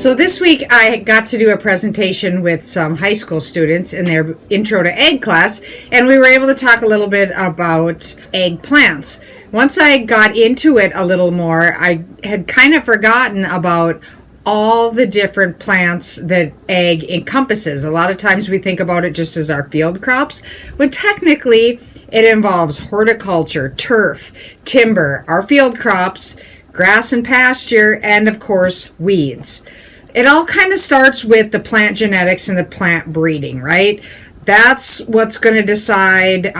So this week I got to do a presentation with some high school students in their intro to egg class, and we were able to talk a little bit about eggplants. Once I got into it a little more, I had kind of forgotten about all the different plants that egg encompasses. A lot of times we think about it just as our field crops, when technically it involves horticulture, turf, timber, our field crops, grass and pasture, and of course weeds. It all kind of starts with the plant genetics and the plant breeding, right? That's what's going to decide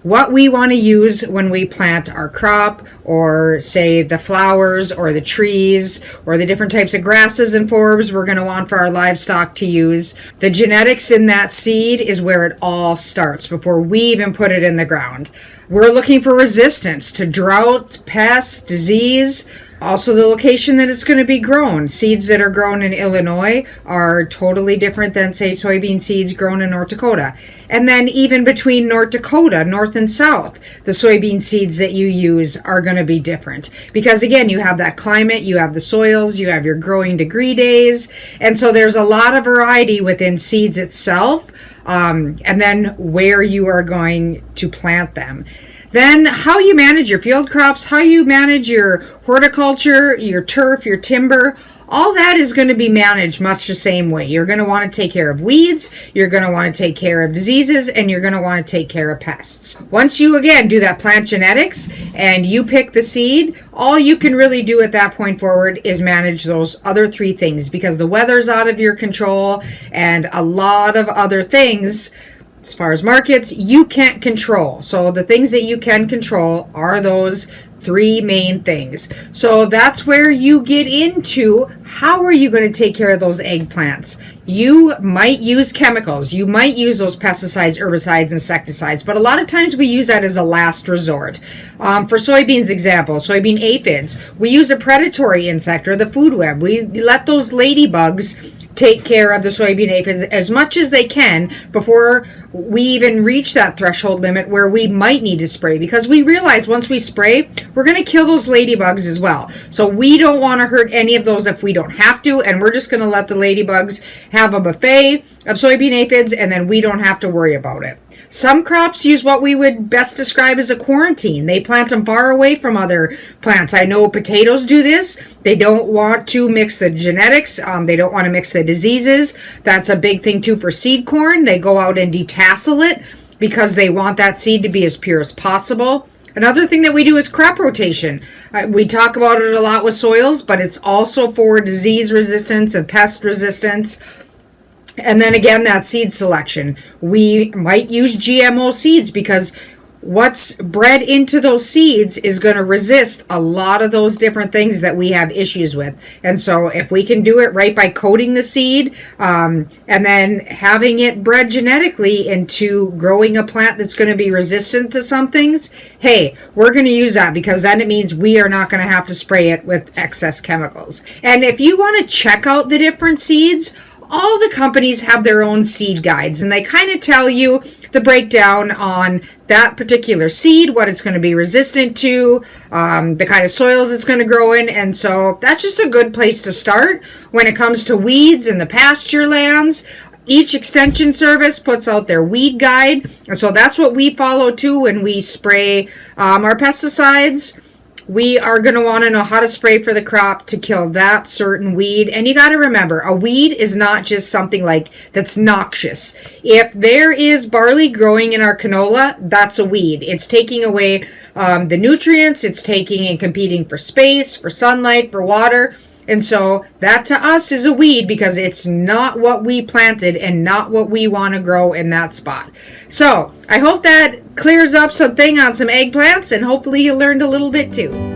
what we want to use when we plant our crop, or say the flowers or the trees or the different types of grasses and forbs we're going to want for our livestock to use. The genetics in that seed is where it all starts before we even put it in the ground. We're looking for resistance to drought, pests, disease. Also the location that it's going to be grown. Seeds that are grown in Illinois are totally different than, say, soybean seeds grown in North Dakota. And then even between North Dakota, north and south, the soybean seeds that you use are going to be different. Because again, you have that climate, you have the soils, you have your growing degree days. And so there's a lot of variety within seeds itself, and then where you are going to plant them. Then how you manage your field crops, how you manage your horticulture, your turf, your timber, all that is going to be managed much the same way. You're going to want to take care of weeds, you're going to want to take care of diseases, and you're going to want to take care of pests. Once you, again, do that plant genetics and you pick the seed, all you can really do at that point forward is manage those other three things, because the weather's out of your control and a lot of other things. As far as markets, you can't control. So the things that you can control are those three main things. So that's where you get into how are you going to take care of those eggplants. You might use chemicals. You might use those pesticides, herbicides, insecticides, but a lot of times we use that as a last resort. For soybeans example, soybean aphids, we use a predatory insect or the food web. We let those ladybugs take care of the soybean aphids as much as they can before we even reach that threshold limit where we might need to spray, because we realize once we spray, we're going to kill those ladybugs as well. So we don't want to hurt any of those if we don't have to, and we're just going to let the ladybugs have a buffet of soybean aphids, and then we don't have to worry about it. Some crops use what we would best describe as a quarantine. They plant them far away from other plants. I know potatoes do this. They don't want to mix the genetics. They don't want to mix the diseases. That's a big thing too for seed corn. They go out and detassel it because they want that seed to be as pure as possible. Another thing that we do is crop rotation. We talk about it a lot with soils, but it's also for disease resistance and pest resistance. And then again, that seed selection. We might use GMO seeds because what's bred into those seeds is going to resist a lot of those different things that we have issues with. And so if we can do it right by coating the seed and then having it bred genetically into growing a plant that's going to be resistant to some things, hey, we're going to use that, because then it means we are not going to have to spray it with excess chemicals. And if you want to check out the different seeds, all the companies have their own seed guides, and they kind of tell you the breakdown on that particular seed, what it's going to be resistant to, the kind of soils it's going to grow in. And so that's just a good place to start when it comes to weeds in the pasture lands. Each extension service puts out their weed guide, and so that's what we follow too when we spray our pesticides. We are going to want to know how to spray for the crop to kill that certain weed. And you got to remember, a weed is not just something like that's noxious. If there is barley growing in our canola, that's a weed. It's taking away the nutrients. It's taking and competing for space, for sunlight, for water. And so that to us is a weed because it's not what we planted and not what we want to grow in that spot. So I hope that clears up something on some eggplants, and hopefully you learned a little bit too.